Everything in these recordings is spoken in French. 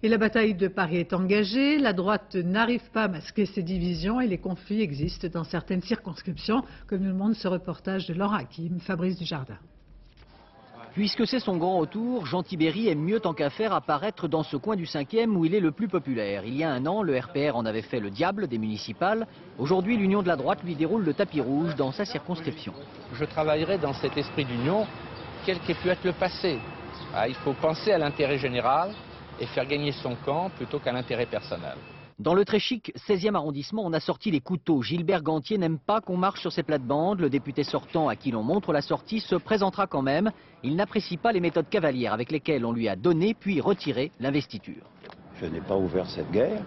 Et la bataille de Paris est engagée. La droite n'arrive pas à masquer ses divisions et les conflits existent dans certaines circonscriptions, comme nous le montre ce reportage de Laura Hakim, Fabrice Dujardin. Puisque c'est son grand retour, Jean Tibéry aime mieux tant qu'à faire apparaître dans ce coin du 5e où il est le plus populaire. Il y a un an, le RPR en avait fait le diable des municipales. Aujourd'hui, l'Union de la droite lui déroule le tapis rouge dans sa circonscription. Je travaillerai dans cet esprit d'union, quel qu'ait pu être le passé. Il faut penser à l'intérêt général et faire gagner son camp plutôt qu'à l'intérêt personnel. Dans le très chic 16e arrondissement, on a sorti les couteaux. Gilbert Gantier n'aime pas qu'on marche sur ses plates-bandes. Le député sortant à qui l'on montre la sortie se présentera quand même. Il n'apprécie pas les méthodes cavalières avec lesquelles on lui a donné puis retiré l'investiture. Je n'ai pas ouvert cette guerre,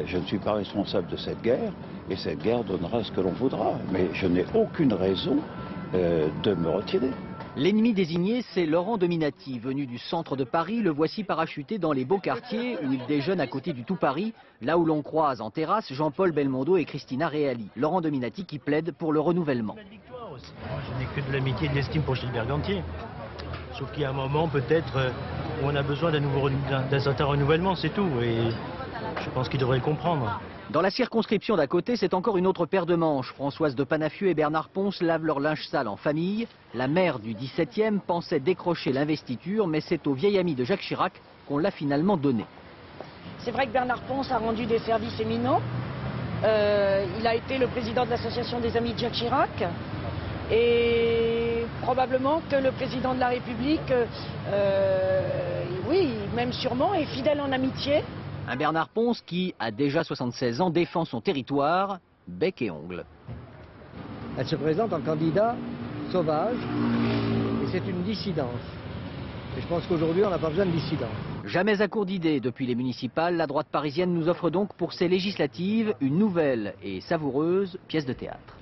je ne suis pas responsable de cette guerre, et cette guerre donnera ce que l'on voudra. Mais je n'ai aucune raison de me retirer. L'ennemi désigné, c'est Laurent Dominati, venu du centre de Paris. Le voici parachuté dans les beaux quartiers où il déjeune à côté du tout Paris, là où l'on croise en terrasse Jean-Paul Belmondo et Christina Reali. Laurent Dominati qui plaide pour le renouvellement. Je n'ai que de l'amitié et de l'estime pour Gilbert Gantier. Sauf qu'il y a un moment peut-être où on a besoin d'un certain renouvellement, c'est tout. Et je pense qu'il devrait le comprendre. Dans la circonscription d'à côté, c'est encore une autre paire de manches. Françoise de Panafieux et Bernard Ponce lavent leur linge sale en famille. La maire du 17e pensait décrocher l'investiture, mais c'est au vieil ami de Jacques Chirac qu'on l'a finalement donné. C'est vrai que Bernard Ponce a rendu des services éminents. Il a été le président de l'association des amis de Jacques Chirac. Et probablement que le président de la République, oui, même sûrement, est fidèle en amitié. Un Bernard Ponce qui, à déjà 76 ans, défend son territoire, bec et ongles. Elle se présente en candidat sauvage et c'est une dissidence. Et je pense qu'aujourd'hui, on n'a pas besoin de dissidence. Jamais à court d'idées depuis les municipales, la droite parisienne nous offre donc pour ces législatives une nouvelle et savoureuse pièce de théâtre.